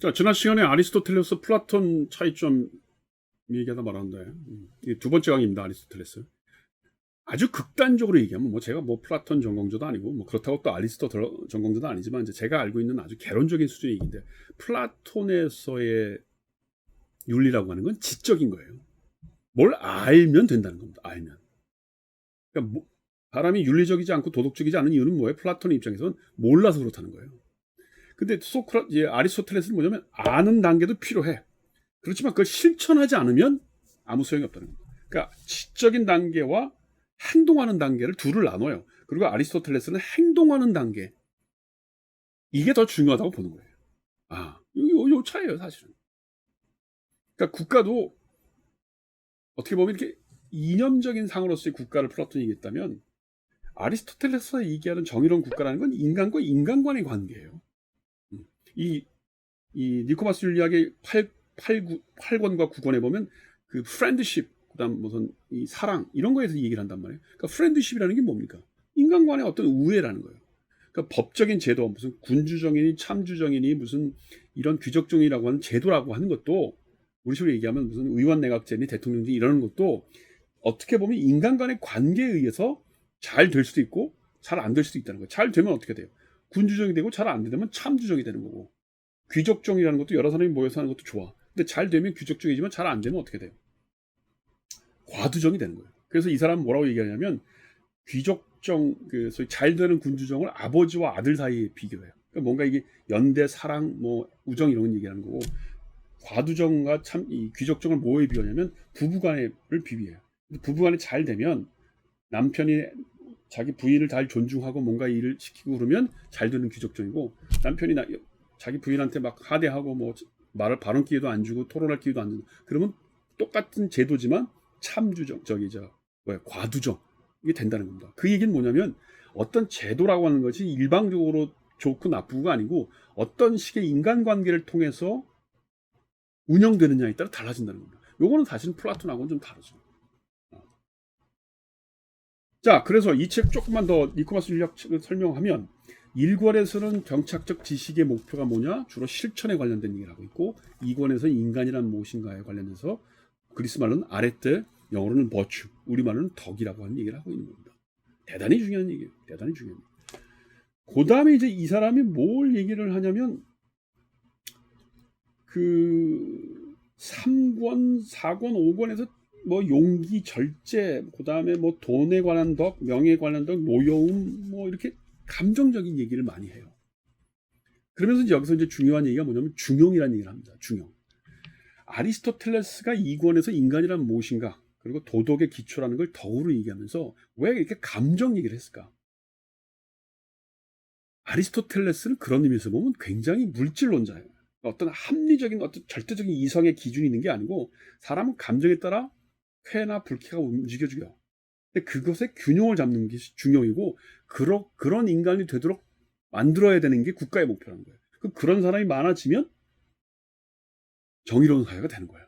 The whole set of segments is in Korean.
자, 지난 시간에 아리스토텔레스 플라톤 차이점 얘기하다 말았는데, 이 두 번째 강의입니다. 아리스토텔레스. 아주 극단적으로 얘기하면, 제가 플라톤 전공자도 아니고, 그렇다고 또 아리스토텔레스 전공자도 아니지만, 이제 제가 알고 있는 아주 개론적인 수준의 얘기인데, 플라톤에서의 윤리라고 하는 건 지적인 거예요. 뭘 알면 된다는 겁니다. 알면. 그러니까 사람이 윤리적이지 않고 도덕적이지 않은 이유는 뭐예요? 플라톤의 입장에서는 몰라서 그렇다는 거예요. 근데 아리스토텔레스는 뭐냐면 아는 단계도 필요해. 그렇지만 그걸 실천하지 않으면 아무 소용이 없다는 겁니다. 그러니까 지적인 단계와 행동하는 단계를 둘을 나눠요. 그리고 아리스토텔레스는 행동하는 단계, 이게 더 중요하다고 보는 거예요. 요 차이예요, 사실은. 그러니까 국가도 어떻게 보면 이렇게 이념적인 상으로서의 국가를 플라톤이 얘기했다면, 아리스토텔레스가 얘기하는 정의로운 국가라는 건 인간과 인간 간의 관계예요. 이 니코마스 윤리학의 8권과 9권에 보면 그 프렌드십, 그다음 무슨 이 사랑, 이런 거에서 얘기를 한단 말이에요. 그러니까 프렌드십이라는 게 뭡니까? 인간 간의 어떤 우애라는 거예요. 그러니까 법적인 제도, 무슨 군주정이니 참주정이니 무슨 이런 귀족정이라고 하는 제도라고 하는 것도, 우리 식으로 얘기하면 무슨 의원내각제니 대통령제, 이러는 것도 어떻게 보면 인간 간의 관계에 의해서 잘 될 수도 있고 잘 안 될 수도 있다는 거예요. 잘 되면 어떻게 돼요? 군주정이 되고, 잘 안 되면 참주정이 되는 거고, 귀족정이라는 것도 여러 사람이 모여서 하는 것도 좋아. 근데 잘 되면 귀족정이지만 잘 안 되면 어떻게 돼요? 과두정이 되는 거예요. 그래서 이 사람은 뭐라고 얘기하냐면, 귀족정, 소위 잘 되는 군주정을 아버지와 아들 사이에 비교해요. 그러니까 뭔가 이게 연대, 사랑, 우정, 이런 걸 얘기하는 거고, 과두정과 이 귀족정을 뭐에 비교하냐면 부부간을 비교해요. 부부간에 잘 되면 남편이 자기 부인을 잘 존중하고 뭔가 일을 시키고 그러면 잘 되는 귀족정이고, 남편이 자기 부인한테 막 하대하고 말을 발언 기회도 안 주고 토론할 기회도 안 주고 그러면 똑같은 제도지만 참주정, 과두정, 이게 된다는 겁니다. 그 얘기는 뭐냐면, 어떤 제도라고 하는 것이 일방적으로 좋고 나쁘고가 아니고 어떤 식의 인간관계를 통해서 운영되느냐에 따라 달라진다는 겁니다. 요거는 사실은 플라톤하고는 좀 다르죠. 자, 그래서 이 책 조금만 더 니코마스 윤리학을 설명하면, 1권에서는 정착적 지식의 목표가 뭐냐, 주로 실천에 관련된 얘기를 하고 있고, 2권에서 인간이란 무엇인가에 관련해서 그리스 말로는 아레테, 영어로는 버추, 우리말로는 덕이라고 하는 얘기를 하고 있는 겁니다. 대단히 중요한 얘기예요. 대단히 중요합니다. 그 다음에 이제 이 사람이 뭘 얘기를 하냐면, 그 3권, 4권, 5권에서 용기, 절제, 그 다음에 돈에 관한 덕, 명예에 관한 덕, 노여움, 이렇게 감정적인 얘기를 많이 해요. 그러면서 여기서 이제 중요한 얘기가 뭐냐면 중용이라는 얘기를 합니다. 중용. 아리스토텔레스가 2권에서 인간이란 무엇인가, 그리고 도덕의 기초라는 걸 덕으로 얘기하면서 왜 이렇게 감정 얘기를 했을까? 아리스토텔레스는 그런 의미에서 보면 굉장히 물질론자예요. 어떤 합리적인, 어떤 절대적인 이성의 기준이 있는 게 아니고, 사람은 감정에 따라 쾌나 불쾌가 움직여줘요. 근데 그것의 균형을 잡는 게 중용이고, 그런 인간이 되도록 만들어야 되는 게 국가의 목표라는 거예요. 그런 사람이 많아지면 정의로운 사회가 되는 거예요.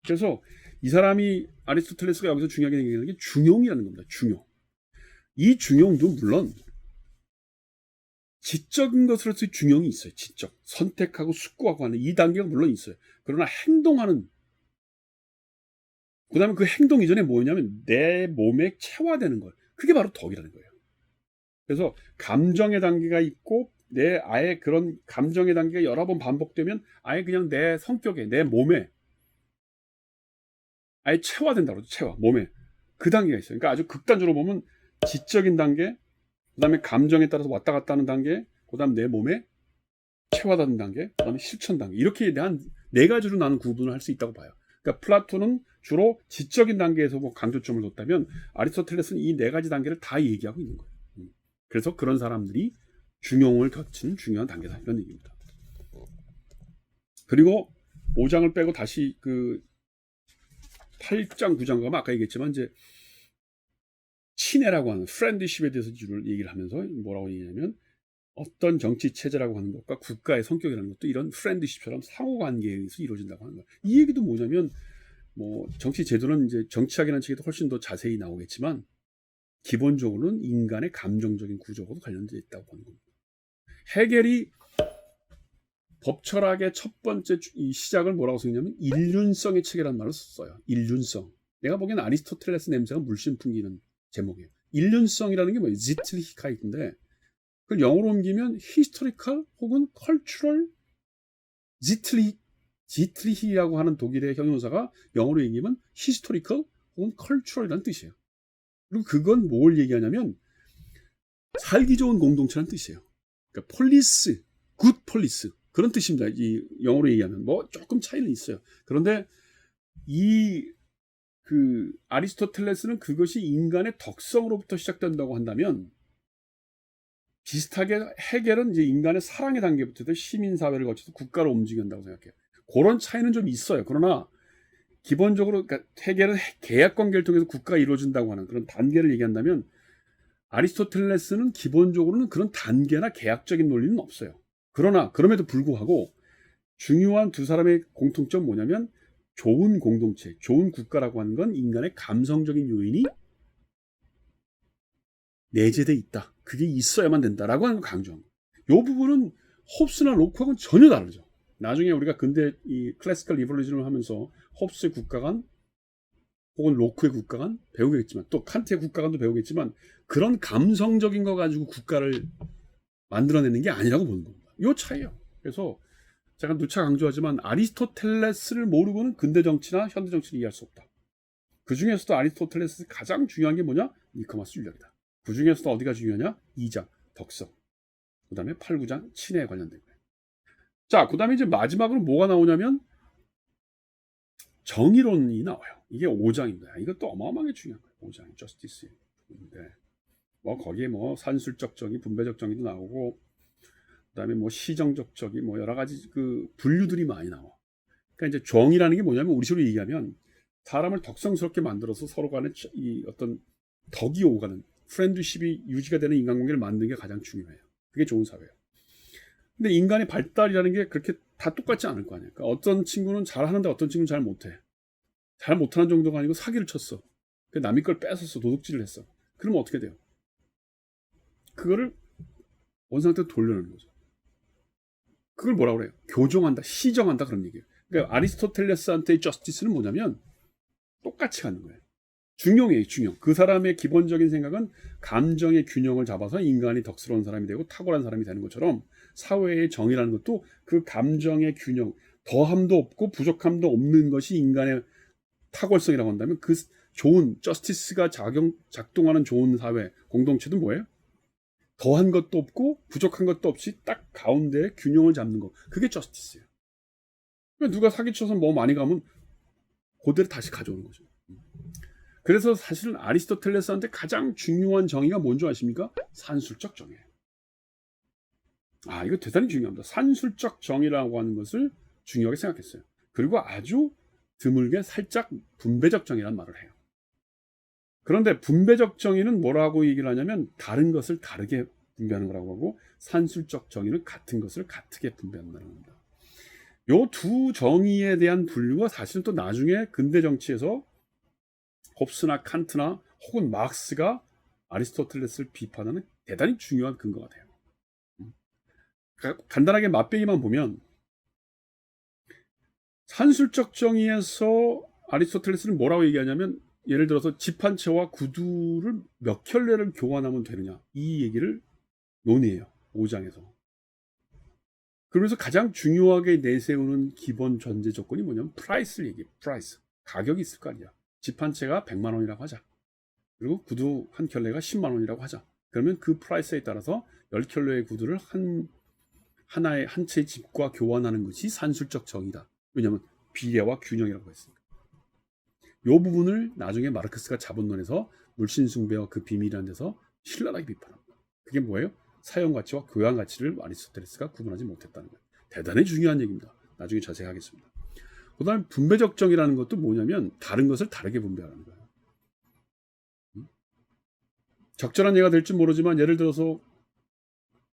그래서 이 사람이, 아리스토텔레스가 여기서 중요하게 얘기하는 게 중용이라는 겁니다. 중용. 이 중용도 물론 지적인 것으로서의 중용이 있어요. 지적. 선택하고 숙고하고 하는 이 단계가 물론 있어요. 그러나 행동하는, 그 다음에 그 행동 이전에 뭐냐면 내 몸에 체화되는 것. 그게 바로 덕이라는 거예요. 그래서 감정의 단계가 있고, 아예 그런 감정의 단계가 여러 번 반복되면 아예 그냥 내 성격에, 내 몸에 아예 체화된다고 그러죠. 체화, 몸에. 그 단계가 있어요. 그러니까 아주 극단적으로 보면 지적인 단계, 그 다음에 감정에 따라서 왔다 갔다 하는 단계, 그 다음 내 몸에 체화되는 단계, 그 다음에 실천 단계, 이렇게 한 4가지로 나는 구분을 할 수 있다고 봐요. 그러니까 플라톤은 주로 지적인 단계에서 강조점을 뒀다면, 아리스토텔레스는 이 4가지 단계를 다 얘기하고 있는 거예요. 그래서 그런 사람들이 중용을 거치는 중요한 단계다, 이런 얘기입니다. 그리고 5장을 빼고 다시 그 8장, 9장 가면 아까 얘기했지만 이제 친애라고 하는 프렌드십에 대해서 주로 얘기를 하면서 뭐라고 얘기하냐면, 어떤 정치 체제라고 하는 것과 국가의 성격이라는 것도 이런 프렌드십처럼 상호관계에 의해서 이루어진다고 하는 거예요. 이 얘기도 뭐냐면, 정치 제도는 이제 정치학이라는 책에도 훨씬 더 자세히 나오겠지만, 기본적으로는 인간의 감정적인 구조하고도 관련되어 있다고 보는 겁니다. 헤겔이 법철학의 첫 번째 이 시작을 뭐라고 쓰냐면 일륜성의 책이라는 말을 썼어요. 일륜성. 내가 보기엔 아리스토텔레스 냄새가 물씬 풍기는 제목이에요. 일륜성이라는 게 뭐예요? 지틀히카이트인데 그걸 영어로 옮기면 히스토리컬 혹은 컬처럴 지틀히라고 하는 독일의 형용사가 영어로 얘기하면 히스토리컬 혹은 컬처럴이라는 뜻이에요. 그리고 그건 뭘 얘기하냐면 살기 좋은 공동체라는 뜻이에요. 그러니까 폴리스, 굿 폴리스 그런 뜻입니다. 이 영어로 얘기하면 뭐 조금 차이는 있어요. 그런데 그 아리스토텔레스는 그것이 인간의 덕성으로부터 시작된다고 한다면 비슷하게 헤겔은 이제 인간의 사랑의 단계부터 시민 사회를 거쳐서 국가로 움직인다고 생각해요. 그런 차이는 좀 있어요. 그러나 기본적으로 그러니까 헤겔은 계약 관계를 통해서 국가가 이루어진다고 하는 그런 단계를 얘기한다면 아리스토텔레스는 기본적으로는 그런 단계나 계약적인 논리는 없어요. 그러나 그럼에도 불구하고 중요한 두 사람의 공통점 뭐냐면 좋은 공동체, 좋은 국가라고 하는 건 인간의 감성적인 요인이 내재돼 있다. 그게 있어야만 된다라고 하는 걸 강조한 거예요. 이 부분은 홉스나 로크하고는 전혀 다르죠. 나중에 우리가 근대 이 클래시컬 리볼루션을 하면서 홉스의 국가관 혹은 로크의 국가관 배우겠지만 또 칸트의 국가관도 배우겠지만 그런 감성적인 거 가지고 국가를 만들어내는 게 아니라고 보는 겁니다. 이 차이예요. 그래서 제가 누차 강조하지만 아리스토텔레스를 모르고는 근대 정치나 현대 정치를 이해할 수 없다. 그 중에서도 아리스토텔레스 가장 중요한 게 뭐냐? 니코마스 윤력이다. 그 중에서도 어디가 중요하냐? 2장 덕성. 그 다음에 8, 9장 친애에 관련된 거예요. 자, 그 다음에 이제 마지막으로 뭐가 나오냐면 정의론이 나와요. 이게 5장입니다. 이것도 어마어마하게 중요한 거예요. 5장 저스티스. 뭐 거기에 뭐 산술적 정의, 분배적 정의도 나오고 그다음에 뭐 시정적 정의, 뭐 여러 가지 그 분류들이 많이 나와. 그러니까 이제 정의라는 게 뭐냐면 우리 식으로 얘기하면 사람을 덕성스럽게 만들어서 서로 간에 이 어떤 덕이 오가는 프렌드십이 유지가 되는 인간관계를 만드는 게 가장 중요해요. 그게 좋은 사회예요. 근데 인간의 발달이라는 게 그렇게 다 똑같지 않을 거 아니에요. 그러니까 어떤 친구는 잘하는데 어떤 친구는 잘 못해. 잘 못하는 정도가 아니고 사기를 쳤어. 남의 걸 뺏었어. 도둑질을 했어. 그러면 어떻게 돼요? 그거를 원상태로 돌려놓는 거죠. 그걸 뭐라고 그래요? 교정한다, 시정한다 그런 얘기예요. 그러니까 아리스토텔레스한테의 저스티스는 뭐냐면 똑같이 가는 거예요. 중용이에요, 중용. 그 사람의 기본적인 생각은 감정의 균형을 잡아서 인간이 덕스러운 사람이 되고 탁월한 사람이 되는 것처럼 사회의 정의라는 것도 그 감정의 균형, 더함도 없고 부족함도 없는 것이 인간의 탁월성이라고 한다면 그 좋은 저스티스가 작동하는 좋은 사회, 공동체도 뭐예요? 더한 것도 없고 부족한 것도 없이 딱 가운데 균형을 잡는 거. 그게 저스티스예요. 누가 사기쳐서 뭐 많이 가면 그대로 다시 가져오는 거죠. 그래서 사실은 아리스토텔레스한테 가장 중요한 정의가 뭔지 아십니까? 산술적 정의예요. 이거 대단히 중요합니다. 산술적 정의라고 하는 것을 중요하게 생각했어요. 그리고 아주 드물게 살짝 분배적 정의라는 말을 해요. 그런데 분배적 정의는 뭐라고 얘기를 하냐면 다른 것을 다르게 분배하는 거라고 하고 산술적 정의는 같은 것을 같게 분배한다는 겁니다. 요 두 정의에 대한 분류가 사실은 또 나중에 근대 정치에서 홉스나 칸트나 혹은 마크스가 아리스토텔레스를 비판하는 대단히 중요한 근거가 돼요. 간단하게 맛배기만 보면 산술적 정의에서 아리스토텔레스는 뭐라고 얘기하냐면 예를 들어서 집 한 채와 구두를 몇 켤레를 교환하면 되느냐 이 얘기를 논의해요. 5장에서. 그러면서 가장 중요하게 내세우는 기본 전제 조건이 뭐냐면 프라이스를 얘기해요. 프라이스. 가격이 있을 거 아니야. 집 한 채가 100만 원이라고 하자. 그리고 구두 한 켤레가 10만 원이라고 하자. 그러면 그 프라이스에 따라서 10켤레의 구두를 한 채의 집과 교환하는 것이 산술적 정의다. 왜냐하면 비례와 균형이라고 했으니까. 이 부분을 나중에 마르크스가 자본론에서 물신숭배와 그 비밀이라는 데서 신랄하게 비판합니다. 그게 뭐예요? 사용가치와 교양가치를 아리스토텔레스가 구분하지 못했다는 거예요. 대단히 중요한 얘기입니다. 나중에 자세히 하겠습니다. 그 다음에 분배적 정의라는 것도 뭐냐면 다른 것을 다르게 분배하는 거예요. 적절한 예가 될지 모르지만 예를 들어서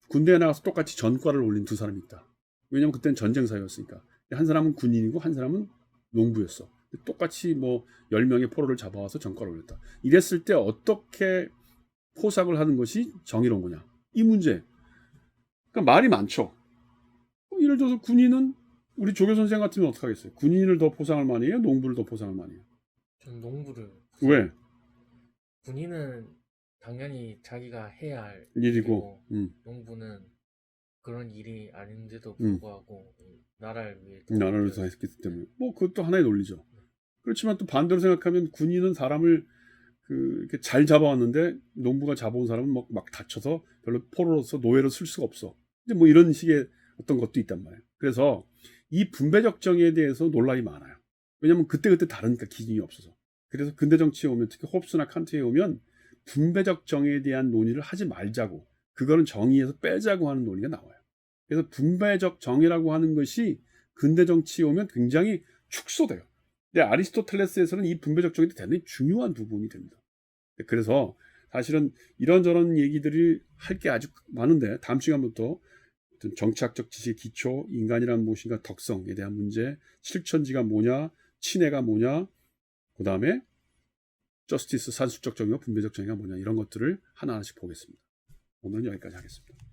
군대에 나가서 똑같이 전과를 올린 두 사람이 있다. 왜냐하면 그때는 전쟁 사회였으니까. 한 사람은 군인이고 한 사람은 농부였어. 똑같이 뭐 10명의 포로를 잡아와서 전과를 올렸다. 이랬을 때 어떻게 포삭을 하는 것이 정의로운 거냐. 이 문제. 그러니까 말이 많죠. 예를 들어서 군인은 우리 조교 선생 같으면 어떡하겠어요? 군인을 더 포상할 만해요? 농부를 더 포상할 만해요? 전 농부를. 왜? 군인은 당연히 자기가 해야 할 일이고, 일이고, 농부는 그런 일이 아닌데도 음. 불구하고 나라를 위해 나라를 위해서 했기 때문에 뭐 그것도 하나의 논리죠. 그렇지만 또 반대로 생각하면 군인은 사람을 이렇게 잘 잡아왔는데 농부가 잡아온 사람은 막 다쳐서 별로 포로로서 노예로 쓸 수가 없어. 이제 뭐 이런 식의 어떤 것도 있단 말이에요. 그래서 이 분배적 정의에 대해서 논란이 많아요. 왜냐하면 그때그때 다르니까 기준이 없어서. 그래서 근대 정치에 오면 특히 홉스나 칸트에 오면 분배적 정의에 대한 논의를 하지 말자고 그거는 정의에서 빼자고 하는 논의가 나와요. 그래서 분배적 정의라고 하는 것이 근대 정치에 오면 굉장히 축소돼요. 근데 아리스토텔레스에서는 이 분배적 정의도 대단히 중요한 부분이 됩니다. 그래서 사실은 이런저런 얘기들이 할 게 아주 많은데 다음 시간부터 정치학적 지식의 기초, 인간이란 무엇인가 덕성에 대한 문제, 실천지가 뭐냐, 친애가 뭐냐, 그 다음에 저스티스 산술적 정의와 분배적 정의가 뭐냐 이런 것들을 하나하나씩 보겠습니다. 오늘은 여기까지 하겠습니다.